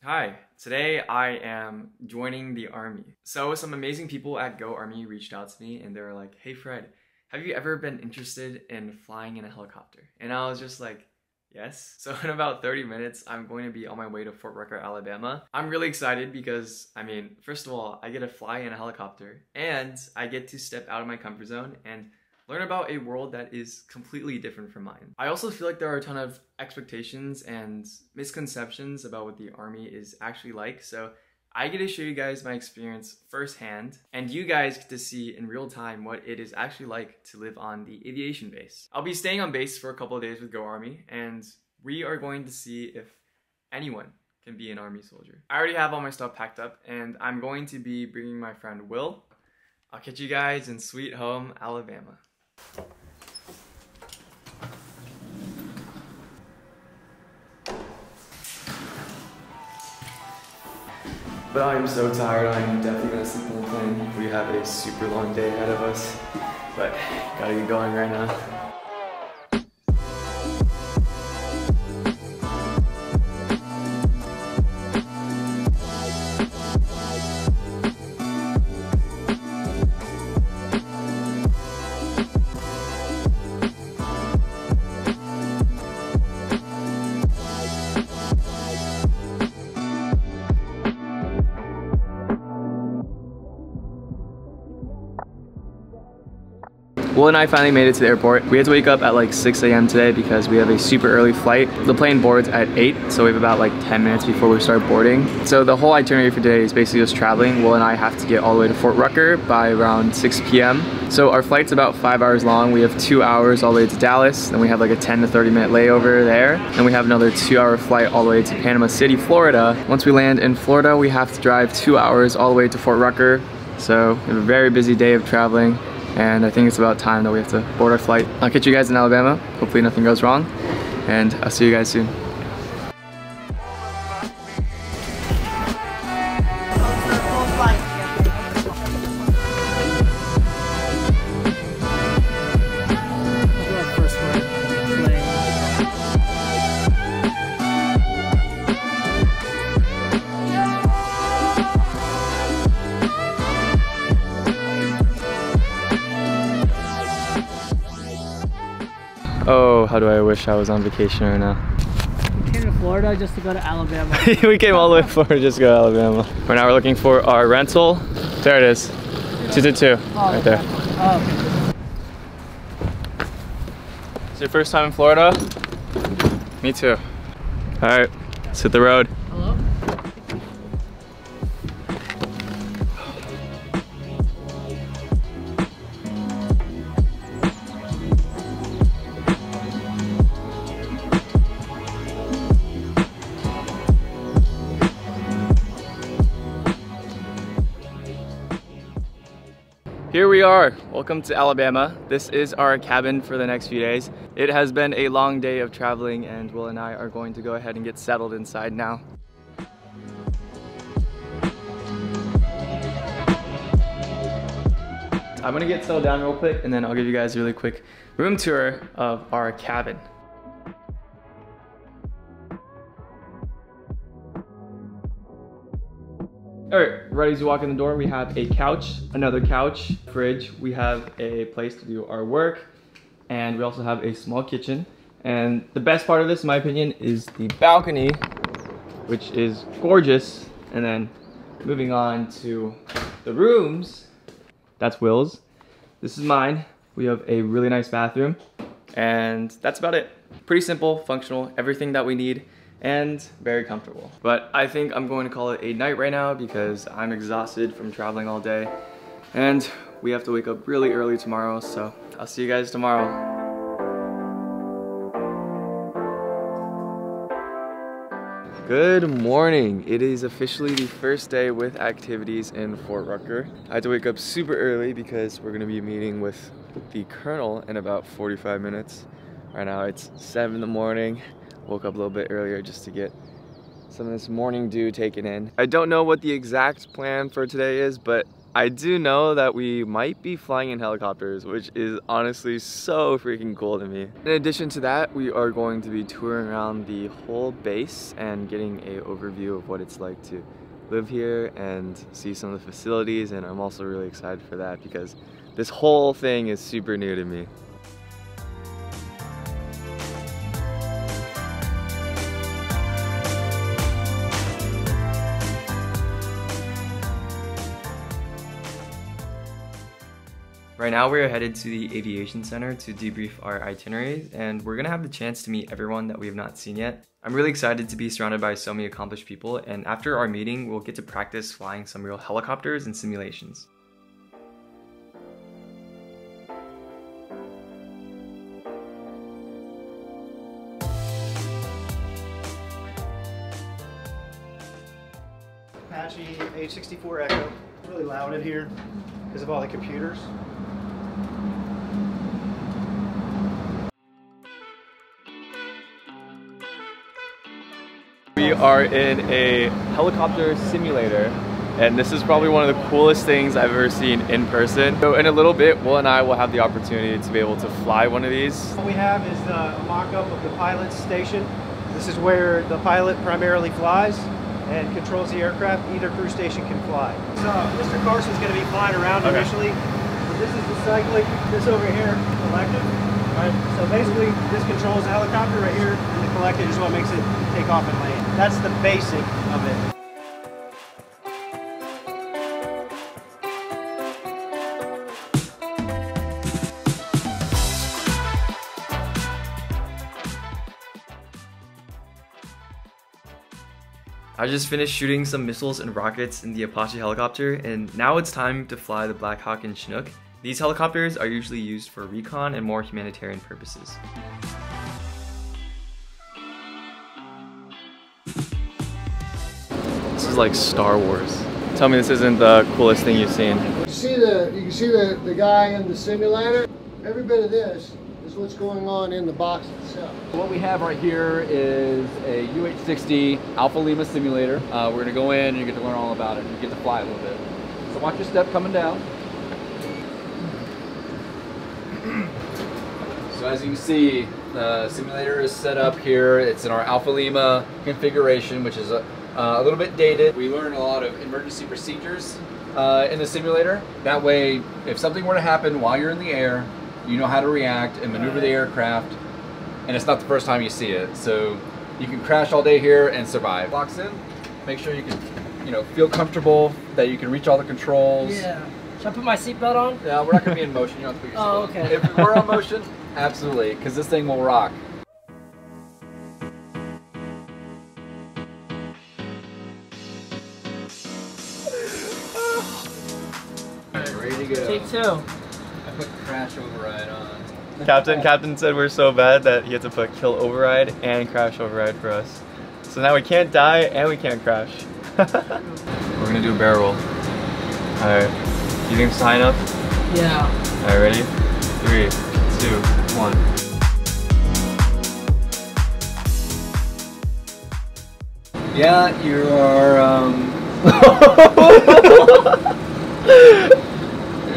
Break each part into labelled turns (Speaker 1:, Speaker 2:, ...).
Speaker 1: Hi, today I am joining the Army. So some amazing people at Go Army reached out to me and they were like, hey Fred, have you ever been interested in flying in a helicopter? And I was just like, yes. So in about 30 minutes, I'm going to be on my way to Fort Rucker, Alabama. I'm really excited because, first of all, I get to fly in a helicopter and I get to step out of my comfort zone and learn about a world that is completely different from mine. I also feel like there are a ton of expectations and misconceptions about what the Army is actually like, so I get to show you guys my experience firsthand, and you guys get to see in real time what it is actually like to live on the aviation base. I'll be staying on base for a couple of days with Go Army, and we are going to see if anyone can be an Army soldier. I already have all my stuff packed up, and I'm going to be bringing my friend Will. I'll catch you guys in Sweet Home, Alabama. But I'm so tired, I'm definitely gonna sleep on the plane. We have a super long day ahead of us, but gotta get going right now. Will and I finally made it to the airport. We had to wake up at like 6 a.m. today because we have a super early flight. The plane boards at 8, so we have about like 10 minutes before we start boarding. So the whole itinerary for today is basically just traveling. Will and I have to get all the way to Fort Rucker by around 6 p.m. So our flight's about 5 hours long. We have 2 hours all the way to Dallas, then we have like a 10 to 30 minute layover there. And we have another 2-hour flight all the way to Panama City, Florida. Once we land in Florida, we have to drive 2 hours all the way to Fort Rucker. So we have a very busy day of traveling. And I think it's about time that we have to board our flight. I'll catch you guys in Alabama. Hopefully nothing goes wrong. And I'll see you guys soon. Oh, how do I wish I was on vacation right now.
Speaker 2: We came to Florida just to go to Alabama.
Speaker 1: We came all the way to Florida just to go to Alabama. Right now we're looking for our rental. There it is. 222, right there.
Speaker 2: Oh, okay.
Speaker 1: It's your first time in Florida? Me too. All right, let's hit the road.
Speaker 2: Hello?
Speaker 1: Here we are. Welcome to Alabama. This is our cabin for the next few days. It has been a long day of traveling and Will and I are going to go ahead and get settled inside now. I'm gonna get settled down real quick and then I'll give you guys a really quick room tour of our cabin. Alright, right as you walk in the door, we have a couch, another couch, fridge. We have a place to do our work, and we also have a small kitchen. And the best part of this, in my opinion, is the balcony, which is gorgeous. And then moving on to the rooms, that's Will's. This is mine. We have a really nice bathroom, and that's about it. Pretty simple, functional, everything that we need, and very comfortable. But I think I'm going to call it a night right now because I'm exhausted from traveling all day and we have to wake up really early tomorrow, so I'll see you guys tomorrow. Good morning. It is officially the first day with activities in Fort Rucker. I had to wake up super early because we're gonna be meeting with the colonel in about 45 minutes. Right now it's 7 in the morning. Woke up a little bit earlier just to get some of this morning dew taken in. I don't know what the exact plan for today is, but I do know that we might be flying in helicopters, which is honestly so freaking cool to me. In addition to that, we are going to be touring around the whole base and getting an overview of what it's like to live here and see some of the facilities, and I'm also really excited for that because this whole thing is super new to me. Right now we're headed to the Aviation Center to debrief our itineraries, and we're gonna have the chance to meet everyone that we have not seen yet. I'm really excited to be surrounded by so many accomplished people, and after our meeting we'll get to practice flying some real helicopters and simulations.
Speaker 3: Apache H64 Echo. It's really loud in here because of all the computers.
Speaker 1: We are in a helicopter simulator, and this is probably one of the coolest things I've ever seen in person. So in a little bit, Will and I will have the opportunity to be able to fly one of these.
Speaker 3: What we have is a mock-up of the pilot's station. This is where the pilot primarily flies and controls the aircraft. Either crew station can fly. So Mr. Carson's going to be flying around initially. But this is the cyclic, this over here, collective. Right. So basically, this controls the helicopter right here, and the collective is what makes it take off and land. That's the basic of it.
Speaker 1: I just finished shooting some missiles and rockets in the Apache helicopter, and now it's time to fly the Black Hawk and Chinook. These helicopters are usually used for recon and more humanitarian purposes. This is like Star Wars. Tell me this isn't the coolest thing you've seen.
Speaker 4: You can see the guy in the simulator. Every bit of this is what's going on in the box itself.
Speaker 5: What we have right here is a UH-60 Alpha Lima simulator. We're going to go in and you get to learn all about it. You get to fly a little bit. So watch your step coming down. So as you can see, the simulator is set up here. It's in our Alpha Lima configuration, which is a little bit dated. We learn a lot of emergency procedures in the simulator. That way, if something were to happen while you're in the air, you know how to react and maneuver the aircraft, and it's not the first time you see it. So you can crash all day here and survive. Locks in. Make sure you can, feel comfortable that you can reach all the controls.
Speaker 2: Yeah. Should I put my seatbelt on?
Speaker 5: No, we're not going to be in motion. You don't have to put your seatbelt on.
Speaker 2: okay.
Speaker 5: If we're on motion, absolutely, because this thing will rock. Ready to go.
Speaker 2: Take two.
Speaker 5: I put crash override on.
Speaker 1: Captain said we're so bad that he had to put kill override and crash override for us. So now we can't die and we can't crash. We're gonna do a barrel roll. Alright. You think sign up?
Speaker 2: Yeah.
Speaker 1: Alright, ready? 3, 2, 1.
Speaker 5: Yeah, you are,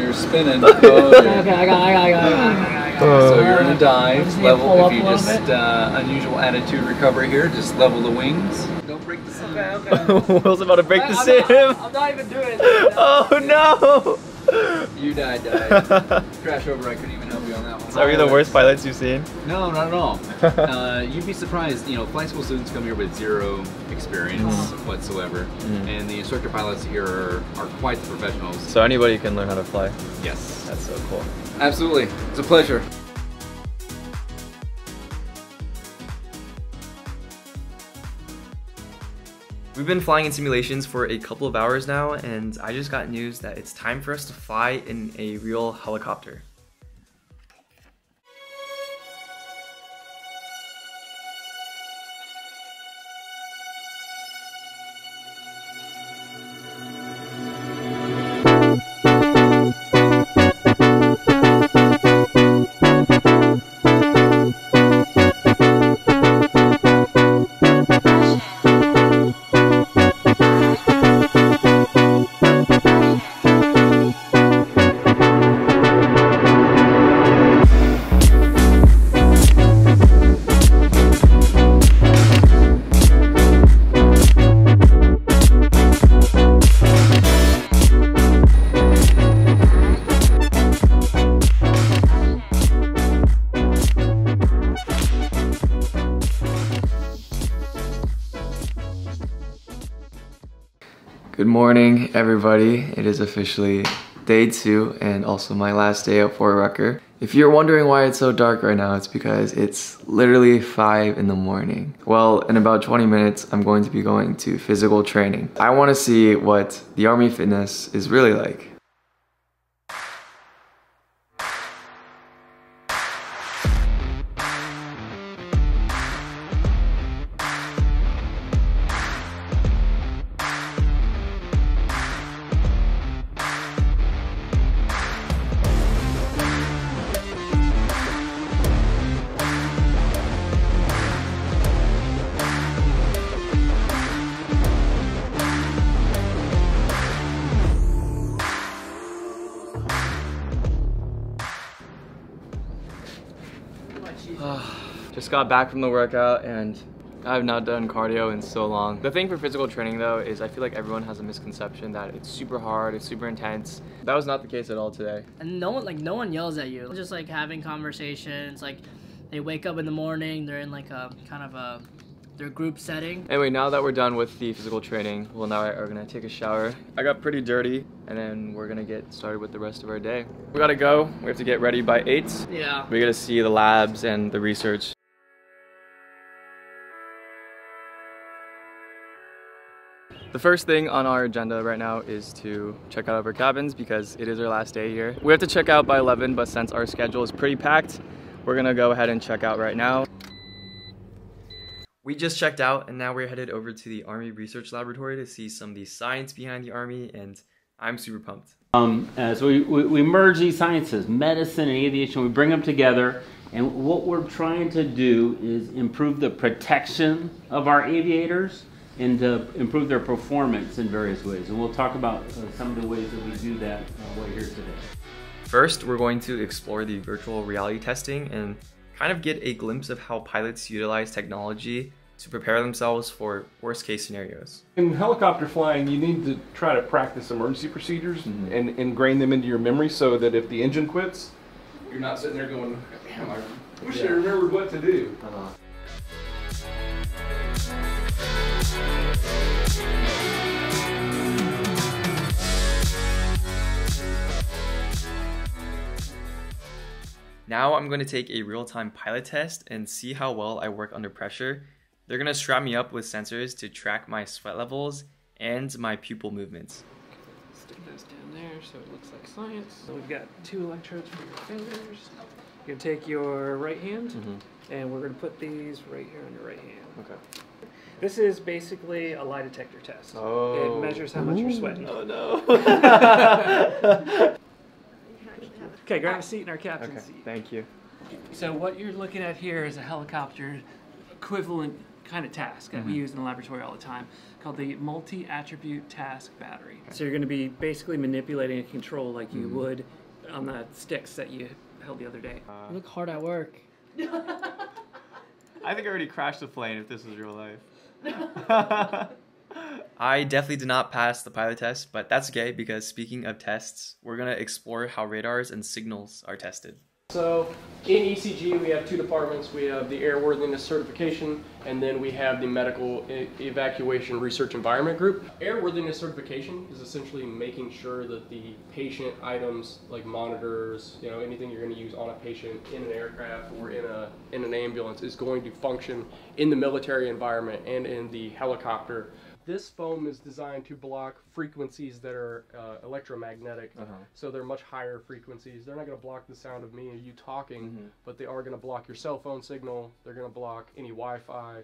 Speaker 5: you're spinning. Oh, yeah.
Speaker 2: Okay, I got.
Speaker 5: So you're in a dive
Speaker 2: just need to
Speaker 5: level.
Speaker 2: pull
Speaker 5: If
Speaker 2: up
Speaker 5: you
Speaker 2: a little
Speaker 5: just unusual attitude recovery here, just level the wings. Don't break the sim.
Speaker 2: Okay.
Speaker 1: Will's about to break the
Speaker 2: I'm
Speaker 1: sim.
Speaker 2: I'm not even doing it.
Speaker 1: Oh no!
Speaker 5: You died. Crash override couldn't even help you on that one.
Speaker 1: So are you the worst pilots you've seen?
Speaker 6: No, not at all. You'd be surprised, flight school students come here with zero experience whatsoever, and the instructor pilots here are quite the professionals.
Speaker 1: So anybody can learn how to fly.
Speaker 6: Yes.
Speaker 1: That's so cool.
Speaker 5: Absolutely. It's a pleasure.
Speaker 1: We've been flying in simulations for a couple of hours now, and I just got news that it's time for us to fly in a real helicopter. Good morning, everybody. It is officially day 2 and also my last day at Fort Rucker. If you're wondering why it's so dark right now, it's because it's literally 5 in the morning. Well, in about 20 minutes, I'm going to be going to physical training. I want to see what the Army fitness is really like. Just got back from the workout and I've not done cardio in so long. The thing for physical training though is I feel like everyone has a misconception that it's super hard, it's super intense. That was not the case at all today.
Speaker 2: And no one yells at you. Just like having conversations, like they wake up in the morning, they're in like a kind of their group setting.
Speaker 1: Anyway, now that we're done with the physical training, well, now we're gonna take a shower. I got pretty dirty and then we're gonna get started with the rest of our day. We gotta go, we have to get ready by 8.
Speaker 2: Yeah.
Speaker 1: We gotta see the labs and the research. The first thing on our agenda right now is to check out our cabins because it is our last day here. We have to check out by 11, but since our schedule is pretty packed, we're gonna go ahead and check out right now. We just checked out and now we're headed over to the Army Research Laboratory to see some of the science behind the Army, and I'm super pumped.
Speaker 7: So we merge these sciences, medicine and aviation, we bring them together, and what we're trying to do is improve the protection of our aviators and to improve their performance in various ways. And we'll talk about some of the ways that we do that right here today.
Speaker 1: First, we're going to explore the virtual reality testing and kind of get a glimpse of how pilots utilize technology to prepare themselves for worst case scenarios.
Speaker 8: In helicopter flying, you need to try to practice emergency procedures and ingrain them into your memory so that if the engine quits, you're not sitting there going, damn, I wish I remembered what to do.
Speaker 1: Now I'm going to take a real-time pilot test and see how well I work under pressure. They're going to strap me up with sensors to track my sweat levels and my pupil movements.
Speaker 9: Stick those down there so it looks like science. So we've got 2 electrodes for your fingers. You're going to take your right hand and we're going to put these right here on your right hand.
Speaker 1: Okay.
Speaker 9: This is basically a lie detector test.
Speaker 1: Oh.
Speaker 9: It measures how much you're sweating.
Speaker 1: Oh no.
Speaker 9: Okay, grab a seat in our captain's seat.
Speaker 1: Thank you.
Speaker 9: So what you're looking at here is a helicopter equivalent kind of task that we use in the laboratory all the time called the multi-attribute task battery. So you're going to be basically manipulating a control like you would on the sticks that you held the other day.
Speaker 2: You look hard at work.
Speaker 1: I think I already crashed the plane if this was real life. I definitely did not pass the pilot test, but that's okay because speaking of tests, we're going to explore how radars and signals are tested.
Speaker 10: So in ECG we have 2 departments. We have the airworthiness certification and then we have the medical evacuation research environment group. Airworthiness certification is essentially making sure that the patient items like monitors, anything you're going to use on a patient in an aircraft or in an ambulance is going to function in the military environment and in the helicopter. This foam is designed to block frequencies that are electromagnetic, so they're much higher frequencies. They're not going to block the sound of me or you talking, but they are going to block your cell phone signal. They're going to block any Wi-Fi.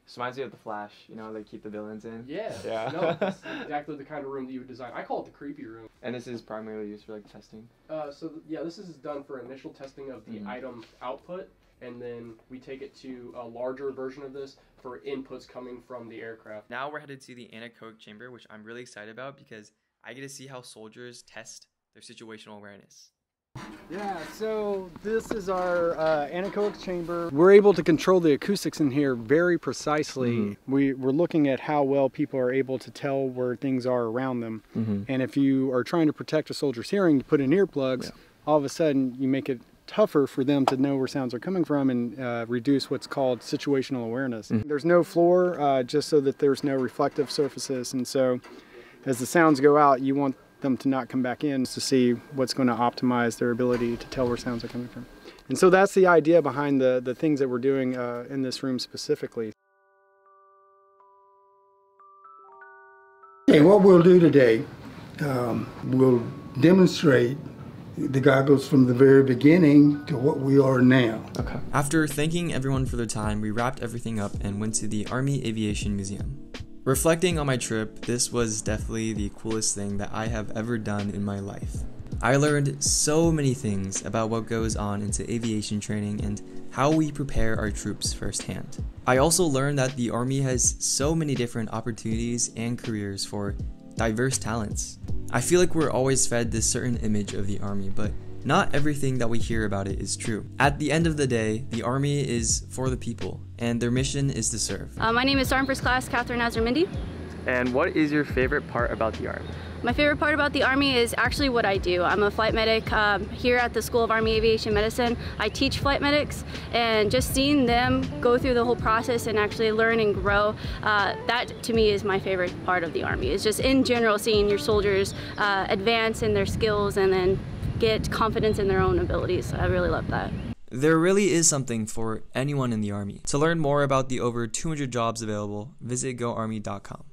Speaker 1: This reminds me of The Flash, they keep the villains in.
Speaker 10: Yeah. No, that's exactly the kind of room that you would design. I call it the creepy room.
Speaker 1: And this is primarily used for testing?
Speaker 10: This is done for initial testing of the item output, and then we take it to a larger version of this for inputs coming from the aircraft.
Speaker 1: Now we're headed to the anechoic chamber, which I'm really excited about because I get to see how soldiers test their situational awareness.
Speaker 11: Yeah, so this is our anechoic chamber. We're able to control the acoustics in here very precisely. We're looking at how well people are able to tell where things are around them. And if you are trying to protect a soldier's hearing, you put in earplugs, all of a sudden you make it tougher for them to know where sounds are coming from and reduce what's called situational awareness. There's no floor, just so that there's no reflective surfaces, and so as the sounds go out, you want them to not come back in to see what's going to optimize their ability to tell where sounds are coming from. And so that's the idea behind the things that we're doing in this room specifically.
Speaker 12: Okay, what we'll do today, we'll demonstrate the goggles from the very beginning to what we are now.
Speaker 1: Okay. After thanking everyone for their time, we wrapped everything up and went to the Army Aviation Museum. Reflecting on my trip, this was definitely the coolest thing that I have ever done in my life. I learned so many things about what goes on into aviation training and how we prepare our troops firsthand. I also learned that the Army has so many different opportunities and careers for diverse talents. I feel like we're always fed this certain image of the Army, but not everything that we hear about it is true. At the end of the day, the Army is for the people, and their mission is to serve.
Speaker 13: My name is Sergeant First Class Catherine Azarmindi.
Speaker 1: And what is your favorite part about the Army?
Speaker 13: My favorite part about the Army is actually what I do. I'm a flight medic here at the School of Army Aviation Medicine. I teach flight medics, and just seeing them go through the whole process and actually learn and grow, that to me is my favorite part of the Army. It's just in general seeing your soldiers advance in their skills and then get confidence in their own abilities. I really love that.
Speaker 1: There really is something for anyone in the Army. To learn more about the over 200 jobs available, visit goarmy.com.